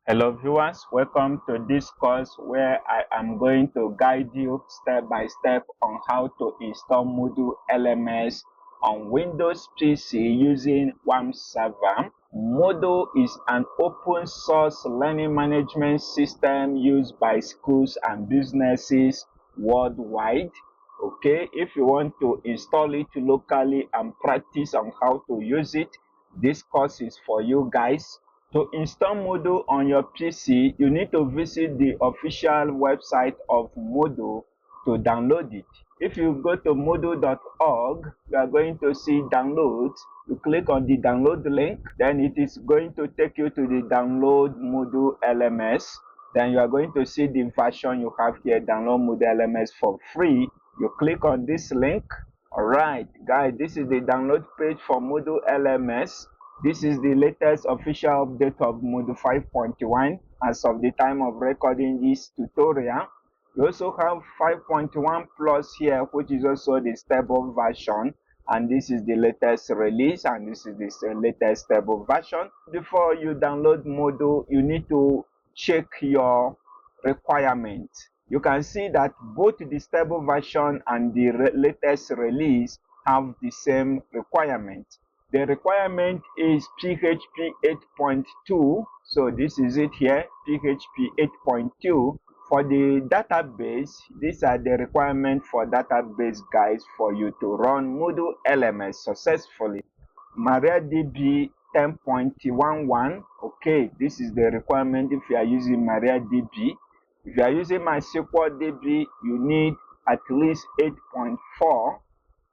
Hello viewers, welcome to this course where I am going to guide you step by step on how to install Moodle LMS on Windows PC using WAMP Server. Moodle is an open source learning management system used by schools and businesses worldwide. Okay, if you want to install it locally and practice on how to use it, this course is for you guys. To install Moodle on your PC, you need to visit the official website of Moodle to download it. If you go to moodle.org, you are going to see downloads. You click on the download link, then it is going to take you to the download Moodle LMS. Then you are going to see the version you have here, download Moodle LMS for free. You click on this link. Alright, guys, this is the download page for Moodle LMS. This is the latest official update of Moodle 5.1 as of the time of recording this tutorial. We also have 5.1 plus here, which is also the stable version, and this is the latest release, and this is the latest stable version. Before you download Moodle, you need to check your requirements. You can see that both the stable version and the latest release have the same requirement. The requirement is PHP 8.2, so this is it here, PHP 8.2. For the database, these are the requirements for database guys for you to run Moodle LMS successfully. MariaDB 10.11, okay, this is the requirement if you are using MariaDB. If you are using MySQL DB, you need at least 8.4.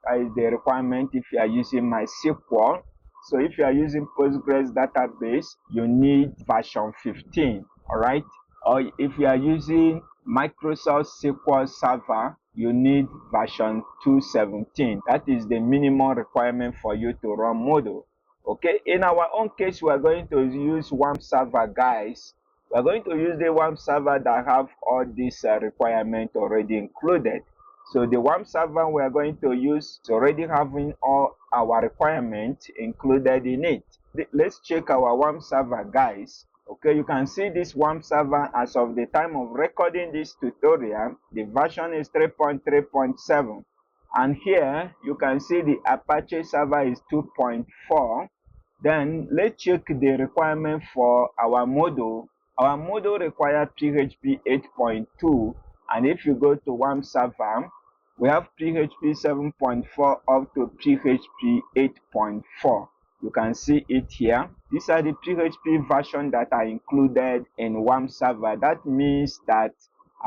That is the requirement if you are using MySQL. So if you are using Postgres database, you need version 15, alright? Or if you are using Microsoft SQL Server, you need version 217. That is the minimum requirement for you to run Moodle. Okay, in our own case, we are going to use WampServer, guys. We are going to use the WampServer that have all these requirements already included. So the WAMP server we are going to use is already having all our requirements included in it. Let's check our WAMP server, guys. Okay, you can see this WAMP server as of the time of recording this tutorial. The version is 3.3.7. And here you can see the Apache server is 2.4. Then let's check the requirement for our Moodle. Our Moodle requires PHP 8.2. And if you go to WAMP server, we have PHP 7.4 up to PHP 8.4. You can see it here. These are the PHP versions that are included in WAMP server. That means that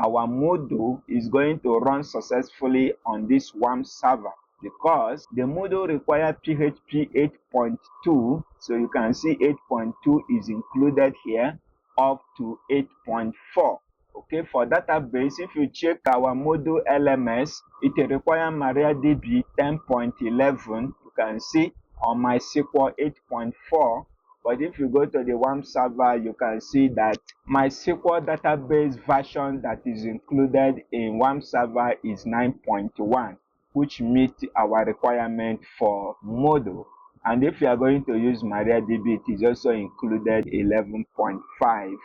our Moodle is going to run successfully on this WAMP server because the Moodle requires PHP 8.2. So you can see 8.2 is included here up to 8.4. Okay, for database, if you check our Moodle LMS, it requires MariaDB 10.11. You can see on MySQL 8.4. But if you go to the WAMP server, you can see that MySQL database version that is included in WAMP server is 9.1, which meets our requirement for Moodle. And if you are going to use MariaDB, it is also included 11.5.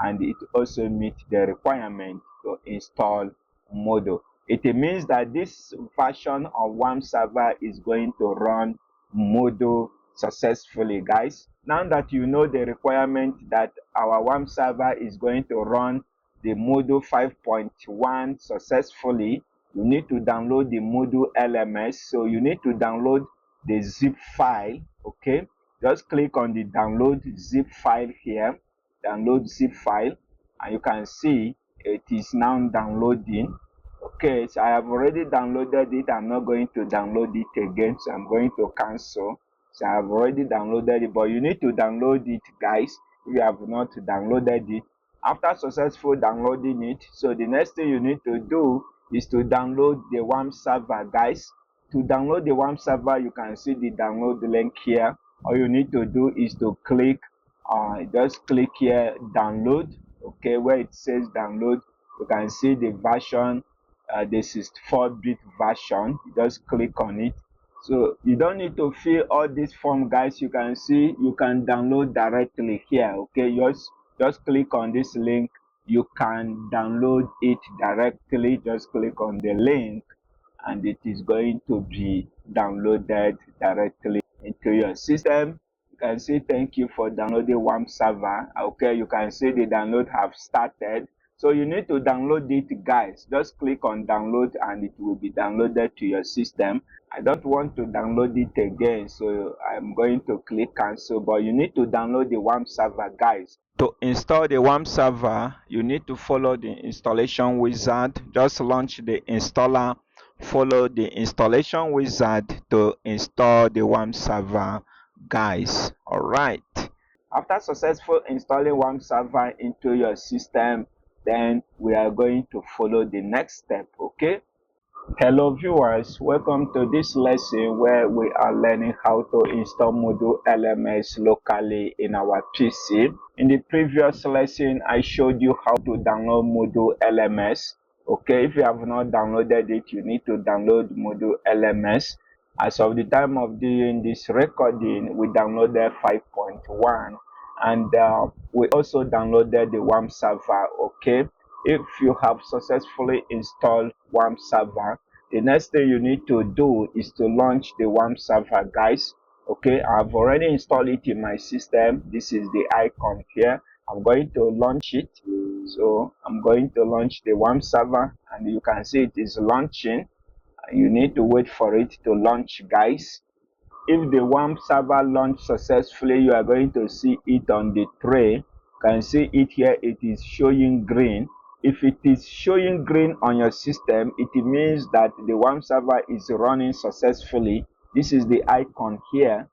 And it also meets the requirement to install Moodle. It means that this version of WAMP server is going to run Moodle successfully, guys. Now that you know the requirement that our WAMP server is going to run the Moodle 5.1 successfully, you need to download the Moodle LMS. So you need to download the zip file. Okay, just click on the download zip file here. Download zip file, and you can see it is now downloading. Okay, so I have already downloaded it. I'm not going to download it again, so I'm going to cancel. So I have already downloaded it, but you need to download it, guys, if you have not downloaded it. After successful downloading it, so the next thing you need to do is to download the WAMP server, guys. To download the WAMP server, you can see the download link here. All you need to do is to click just click here, download. Okay, where it says download, you can see the version, the 64-bit version. You just click on it. So you don't need to fill all this form, guys. You can see you can download directly here. Okay, just click on this link. You can download it directly. Just click on the link and it is going to be downloaded directly into your system. You can say thank you for downloading WAMP server. Okay, you can see the download have started. So you need to download it, guys. Just click on download and it will be downloaded to your system. I don't want to download it again, so I'm going to click cancel, but you need to download the WAMP server, guys. To install the WAMP server, you need to follow the installation wizard. Just launch the installer, follow the installation wizard to install the WAMP server, guys. All right. After successful installing WAMP server into your system, then we are going to follow the next step. Okay. Hello viewers, welcome to this lesson where we are learning how to install Moodle LMS locally in our PC. In the previous lesson, I showed you how to download Moodle LMS. Okay, if you have not downloaded it, you need to download Moodle LMS. As of the time of doing this recording, we downloaded 5.1 and we also downloaded the WAMP server. Okay, if you have successfully installed WAMP server, the next thing you need to do is to launch the WAMP server, guys. Okay, I've already installed it in my system. This is the icon here. I'm going to launch it. So I'm going to launch the WAMP server and you can see it is launching. You need to wait for it to launch, guys. If the WAMP server launch successfully, you are going to see it on the tray. You can see it here, it is showing green. If it is showing green on your system, it means that the WAMP server is running successfully. This is the icon here.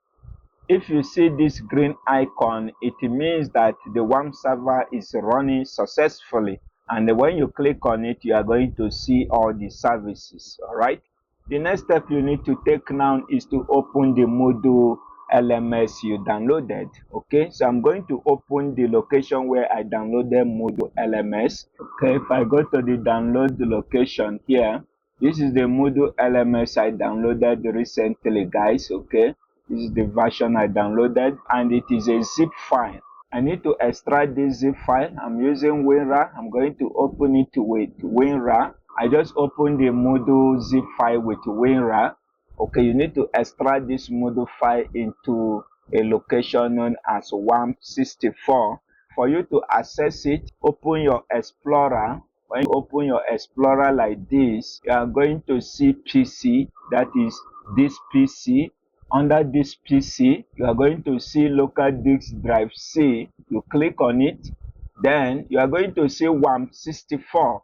If you see this green icon, it means that the WAMP server is running successfully. And when you click on it, you are going to see all the services. All right. The next step you need to take now is to open the Moodle LMS you downloaded. Okay, so I'm going to open the location where I downloaded Moodle LMS. Okay, if I go to the download location here, this is the Moodle LMS I downloaded recently, guys. Okay, this is the version I downloaded and it is a zip file. I need to extract this zip file. I'm using WinRAR. I'm going to open it with WinRAR. I just opened the Moodle zip file with WinRAR. Okay, you need to extract this Moodle file into a location known as WAMP64. For you to access it, open your Explorer. When you open your Explorer like this, you are going to see PC, that is this PC. Under this PC, you are going to see local disk drive C. You click on it, then you are going to see WAMP64.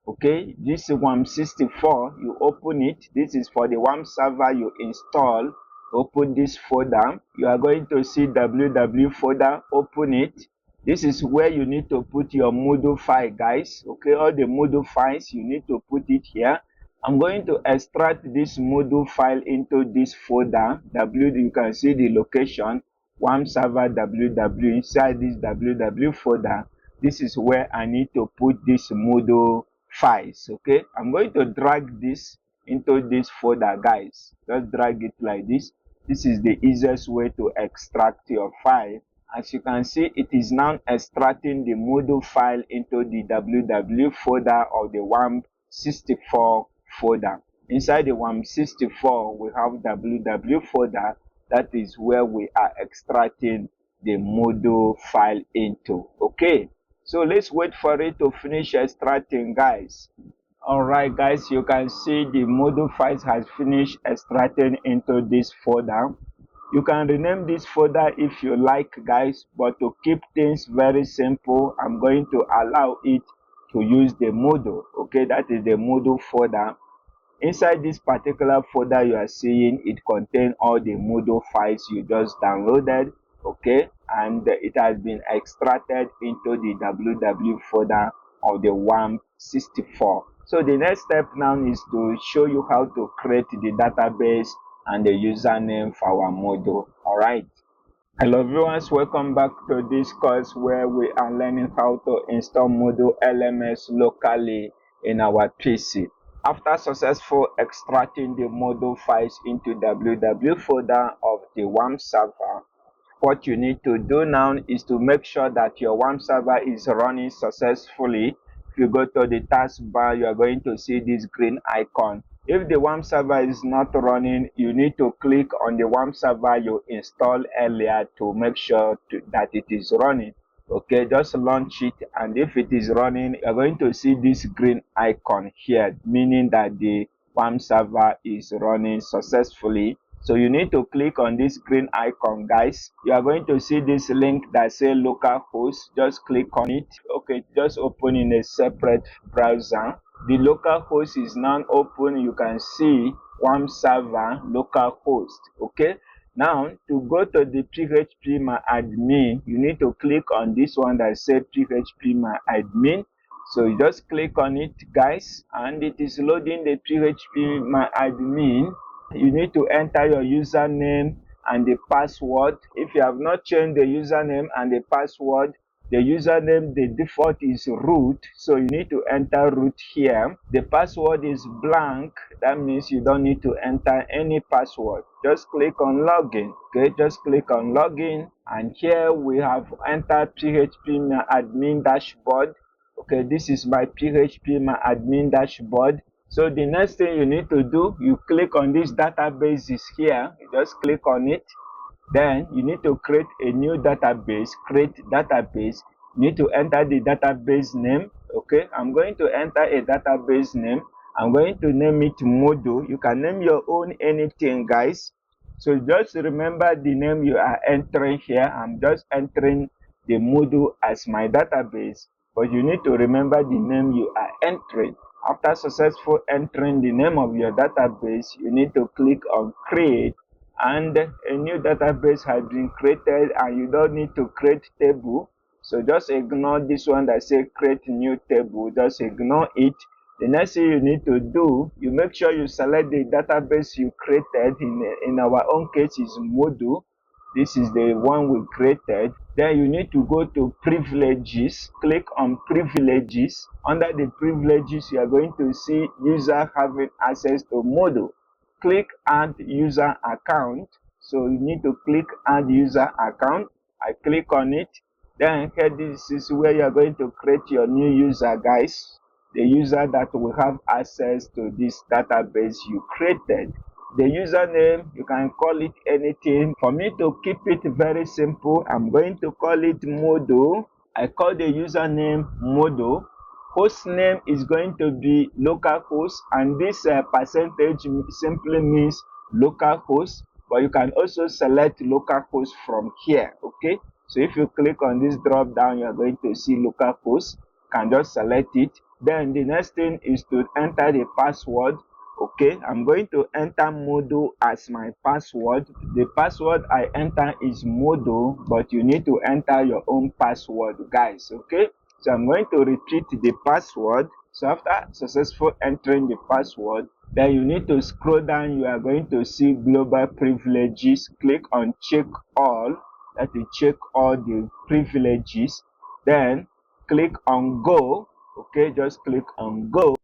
Okay, this WAMP64, you open it. This is for the WAMP server you install. Open this folder. You are going to see www folder. Open it. This is where you need to put your Moodle file, guys. Okay, all the Moodle files, you need to put it here. I'm going to extract this Moodle file into this folder. You can see the location, WAMP server www. Inside this www folder, this is where I need to put this Moodle files. Okay, I'm going to drag this into this folder, guys. Just drag it like this. This is the easiest way to extract your file. As you can see, it is now extracting the Moodle file into the www folder of the WAMP64 folder. Inside the WAMP64, we have www folder. That is where we are extracting the Moodle file into. Okay, so let's wait for it to finish extracting, guys. Alright, guys, you can see the Moodle files has finished extracting into this folder. You can rename this folder if you like, guys, but to keep things very simple, I'm going to allow it to use the Moodle. Okay, that is the Moodle folder. Inside this particular folder you are seeing, it contains all the Moodle files you just downloaded. Okay, and it has been extracted into the www folder of the WAMP64. So the next step now is to show you how to create the database and the username for our Moodle. All right. Hello viewers, welcome back to this course where we are learning how to install Moodle LMS locally in our PC. After successful extracting the Moodle files into www folder of the WAMP server, What you need to do now is to make sure that your WAMP server is running successfully. If you go to the taskbar, you are going to see this green icon. If the WAMP server is not running, you need to click on the WAMP server you installed earlier to make sure that it is running. Okay, just launch it, and if it is running, you're going to see this green icon here, meaning that the WAMP server is running successfully. So you need to click on this green icon, guys. You are going to see this link that says localhost. Just click on it. Okay, just open in a separate browser. The localhost is now open. You can see WAMP server localhost. Okay, now to go to the PHP my admin, you need to click on this one that says PHP my admin. So you just click on it, guys, and it is loading the PHP my admin. You need to enter your username and the password. If you have not changed the username and the password, the username, the default is root, so you need to enter root here. The password is blank, that means you don't need to enter any password. Just click on login. Okay, just click on login, and here we have entered PHP my admin dashboard. Okay, this is my PHP my admin dashboard. So the next thing you need to do, you click on this databases here. You just click on it. Then you need to create a new database. Create database. You need to enter the database name. Okay, I'm going to enter a database name. I'm going to name it Moodle. You can name your own anything, guys. So just remember the name you are entering here. I'm just entering the Moodle as my database, but you need to remember the name you are entering. After successful entering the name of your database, you need to click on create, and a new database has been created, and you don't need to create table. So just ignore this one that says create new table. Just ignore it. The next thing you need to do, you make sure you select the database you created. In our own case is Moodle. This is the one we created. Then you need to go to privileges. Click on privileges. Under the privileges, you are going to see user having access to Moodle. Click add user account. So you need to click add user account. I click on it. Then here, this is where you are going to create your new user, guys. The user that will have access to this database you created. The username, you can call it anything. For me to keep it very simple, I'm going to call it Moodle. I call the username Moodle. Host name is going to be localhost, and this percentage simply means localhost, but you can also select localhost from here. Okay, so if you click on this drop down, you are going to see localhost. You can just select it. Then the next thing is to enter the password. Okay, I'm going to enter Moodle as my password. The password I enter is Moodle, but you need to enter your own password, guys. Okay, so I'm going to repeat the password. So after successful entering the password, then you need to scroll down. You are going to see global privileges. Click on check all. That is check all the privileges. Then click on go. Okay, just click on go,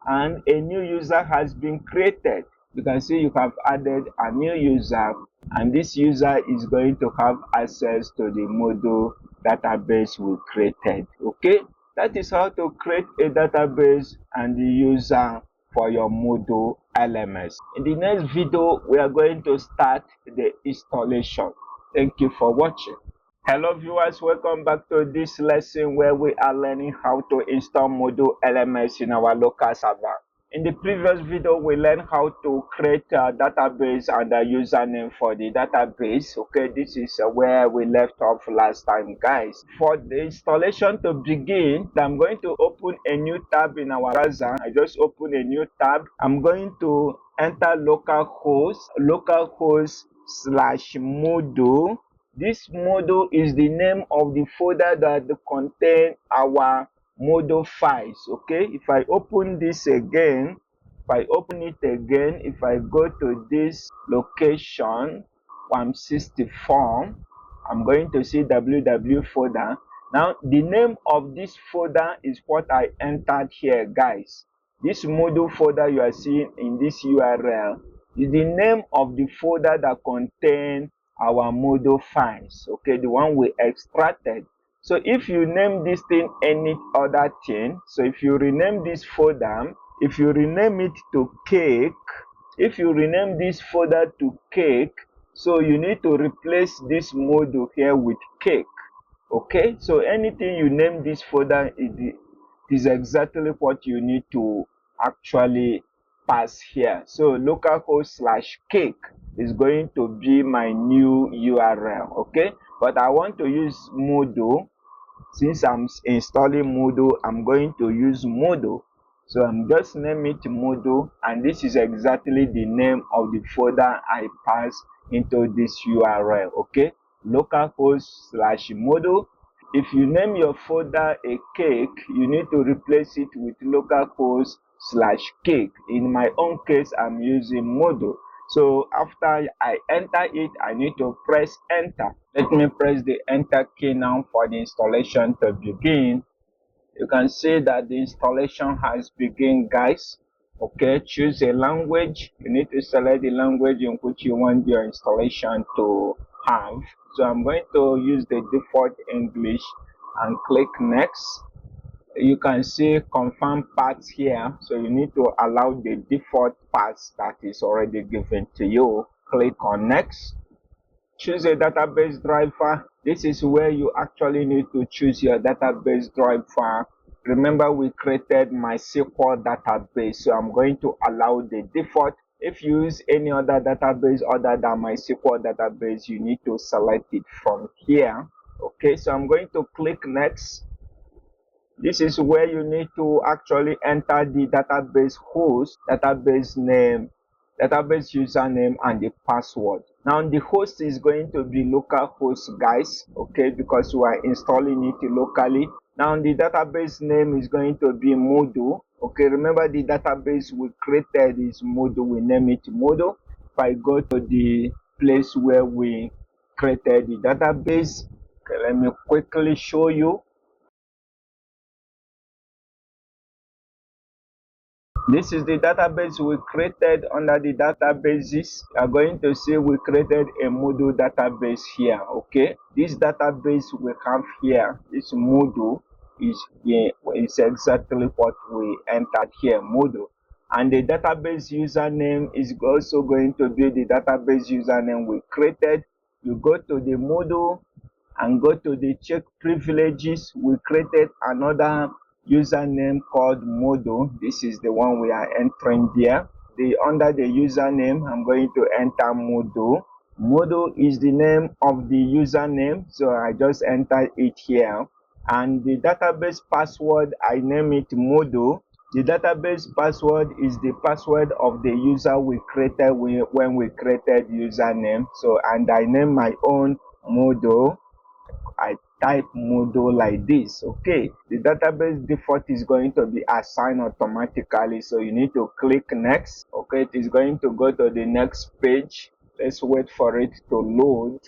and a new user has been created. You can see you have added a new user, and this user is going to have access to the Moodle database we created. Okay, that is how to create a database and the user for your Moodle LMS. In the next video, we are going to start the installation. Thank you for watching. Hello viewers, welcome back to this lesson where we are learning how to install Moodle LMS in our local server. In the previous video, we learned how to create a database and a username for the database. Okay, this is where we left off last time, guys. For the installation to begin, I'm going to open a new tab in our browser. I just open a new tab. I'm going to enter localhost /Moodle. This Moodle is the name of the folder that contains our Moodle files. Okay, if I open this again, if I go to this location, WAMP64, I'm going to see www folder. Now, the name of this folder is what I entered here, guys. This Moodle folder you are seeing in this URL is the name of the folder that contains our Moodle files, okay, the one we extracted. So if you name this thing any other thing, so if you rename this folder, if you rename it to cake, if you rename this folder to cake, so you need to replace this Moodle here with cake. Okay, so anything you name this folder, it is exactly what you need to actually pass here. So localhost/cake is going to be my new URL. Okay, but I want to use Moodle. Since I'm installing Moodle, I'm going to use Moodle. So I'm just name it Moodle, and this is exactly the name of the folder I pass into this URL. Okay, localhost/Moodle. If you name your folder a cake, you need to replace it with localhost/cake. In my own case, I'm using Moodle. So after I enter it, I need to press enter. Let me press the enter key now for the installation to begin. You can see that the installation has begun, guys. Okay, choose a language. You need to select the language in which you want your installation to have. So I'm going to use the default English and click next. You can see confirm paths here, so you need to allow the default paths that is already given to you. Click on next. Choose a database driver. This is where you actually need to choose your database driver. Remember, we created MySQL database, so I'm going to allow the default. If you use any other database other than MySQL database, you need to select it from here. Okay, so I'm going to click next. This is where you need to actually enter the database host, database name, database username, and the password. Now the host is going to be localhost, guys, okay, because we are installing it locally. Now the database name is going to be Moodle. Okay, remember the database we created is Moodle. We name it Moodle. If I go to the place where we created the database, okay, let me quickly show you. This is the database we created. Under the databases, you are going to see we created a Moodle database here. Okay, this database we have here, this Moodle is here, is exactly what we entered here, Moodle. And the database username is also going to be the database username we created. You go to the Moodle and go to the check privileges. We created another username called Moodle. This is the one we are entering there. Under the username, I'm going to enter Moodle. Moodle is the name of the username, so I just enter it here. And the database password, I name it Moodle. The database password is the password of the user we created when we created username. So, and I name my own Moodle. I type Moodle like this. Okay, the database default is going to be assigned automatically, so you need to click next. Okay, it is going to go to the next page. Let's wait for it to load.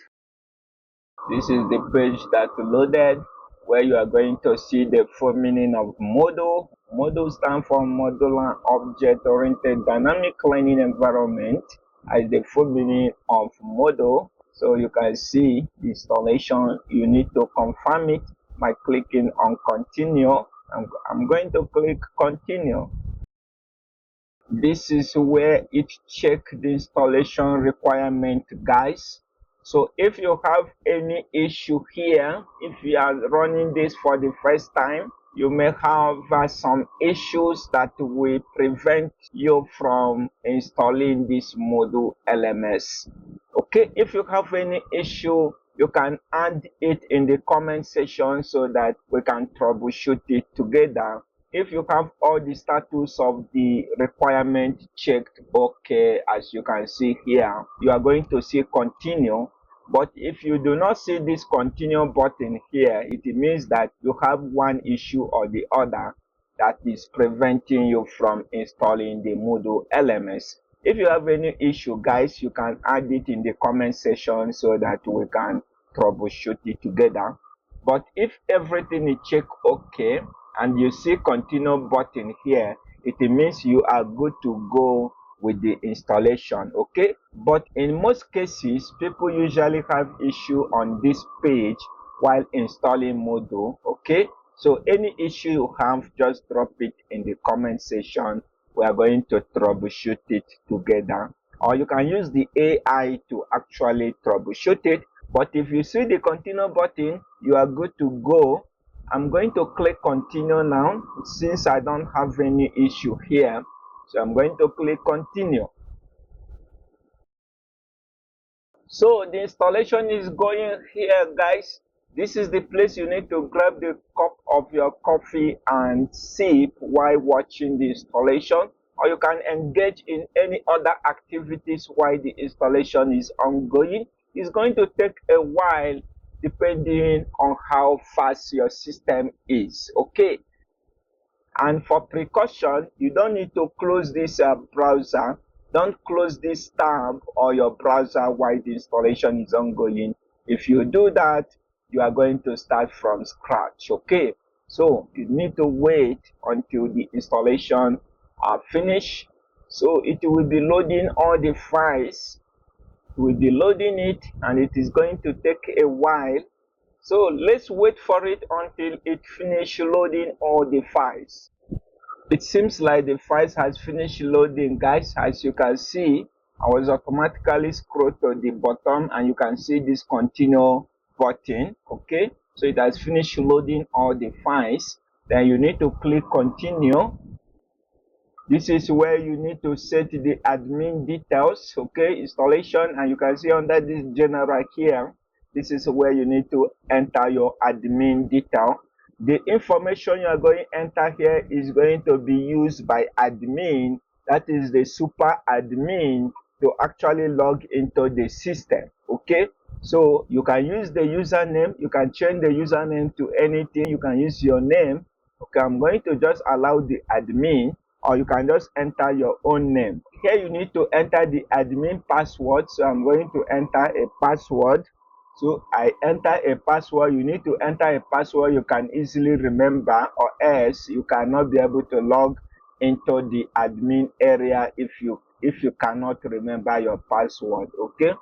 This is the page that loaded, where you are going to see the full meaning of Moodle. Moodle stands for Modular Object Oriented Dynamic Learning Environment, as the full meaning of Moodle. So you can see the installation. You need to confirm it by clicking on continue. I'm going to click continue. This is where it checks the installation requirement, guys. So if you have any issue here, if you are running this for the first time, you may have some issues that will prevent you from installing this Moodle LMS. Okay, if you have any issue, you can add it in the comment section so that we can troubleshoot it together. If you have all the status of the requirement checked okay, as you can see here, you are going to see continue. But if you do not see this continue button here, it means that you have one issue or the other that is preventing you from installing the Moodle LMS. If you have any issue, guys, you can add it in the comment section so that we can troubleshoot it together. But if everything is checked okay and you see continue button here, it means you are good to go with the installation. Okay, but in most cases people usually have issue on this page while installing Moodle. Okay, so any issue you have, just drop it in the comment section. We are going to troubleshoot it together, or you can use the AI to actually troubleshoot it. But if you see the continue button, you are good to go. I'm going to click continue now since I don't have any issue here. So I'm going to click continue. So the installation is going here, guys. This is the place you need to grab the cup of your coffee and sip while watching the installation, or you can engage in any other activities while the installation is ongoing. It's going to take a while depending on how fast your system is. Okay, and for precaution, you don't need to close this browser. Don't close this tab or your browser while the installation is ongoing. If you do that, you are going to start from scratch. Okay, so you need to wait until the installation finish. So it will be loading all the files. It will be loading it, and it is going to take a while. So let's wait for it until it finishes loading all the files. It seems like the files has finished loading, guys. As you can see, I was automatically scrolled to the bottom, and you can see this continue button. Okay, so it has finished loading all the files. Then you need to click continue. This is where you need to set the admin details. Okay, installation, and you can see under this general here, this is where you need to enter your admin detail. The information you are going to enter here is going to be used by admin, that is the super admin, to actually log into the system. Okay, so you can use the username, you can change the username to anything, you can use your name. Okay, I'm going to just allow the admin, or you can just enter your own name. Here you need to enter the admin password, so I'm going to enter a password. So I enter a password. You need to enter a password you can easily remember, or else you cannot be able to log into the admin area if you cannot remember your password. Okay,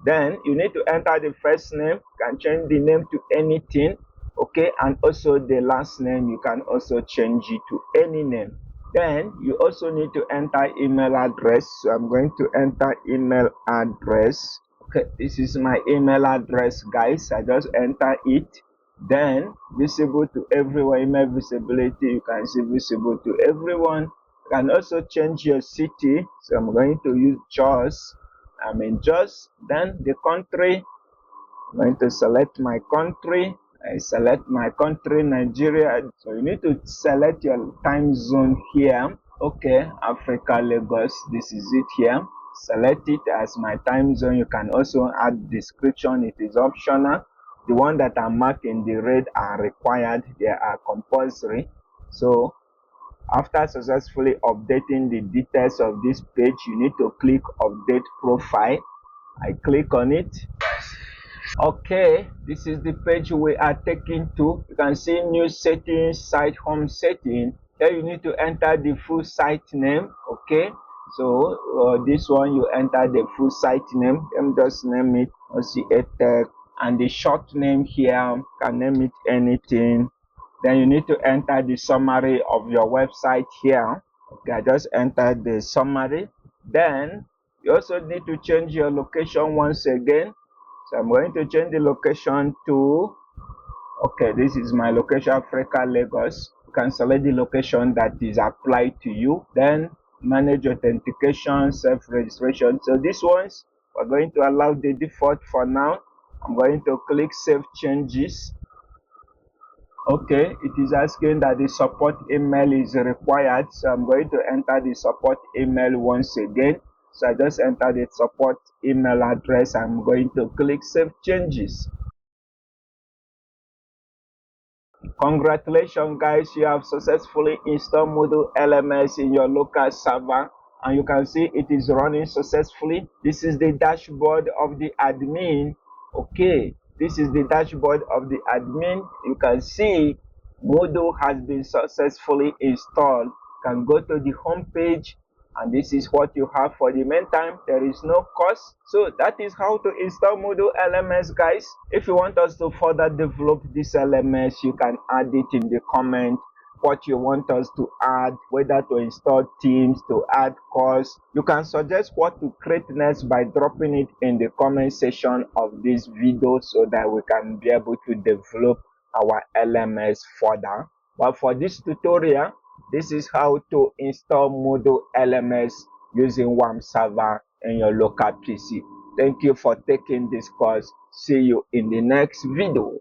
then you need to enter the first name. You can change the name to anything. Okay, and also the last name, you can also change it to any name. Then you also need to enter email address. So I'm going to enter email address. Okay, this is my email address, guys. I just enter it. Then visible to everyone, email visibility, you can see visible to everyone. You can also change your city. So I'm going to use Jos. I'm in Jos. Then the country, I'm going to select my country. I select my country, Nigeria. So you need to select your time zone here. Okay, Africa, Lagos, this is it here. Select it as my time zone. You can also add description, it is optional. The one that are marked in the red are required, they are compulsory. So after successfully updating the details of this page, you need to click update profile. I click on it. Okay, this is the page we are taken to. You can see new settings, site home setting. Here you need to enter the full site name. Okay, so this one you enter the full site name. Let me just name it EdTech, and the short name here, you can name it anything. Then you need to enter the summary of your website here. Okay, I just entered the summary. Then you also need to change your location once again. So I'm going to change the location to, okay, this is my location, Africa, Lagos. You can select the location that is applied to you. Then manage authentication, self-registration. So these ones, we're going to allow the default for now. I'm going to click Save Changes. Okay, it is asking that the support email is required. So I'm going to enter the support email once again. So I just enter the support email address. I'm going to click Save Changes. Congratulations, guys, you have successfully installed Moodle LMS in your local server, and you can see it is running successfully. This is the dashboard of the admin. Okay, this is the dashboard of the admin. You can see Moodle has been successfully installed. You can go to the home page and this is what you have for the meantime. There is no cost. So that is how to install Moodle LMS, guys. If you want us to further develop this LMS, you can add it in the comment what you want us to add, whether to install themes, to add course. You can suggest what to create next by dropping it in the comment section of this video so that we can be able to develop our LMS further. But for this tutorial, this is how to install Moodle LMS using WampServer in your local PC. Thank you for taking this course. See you in the next video.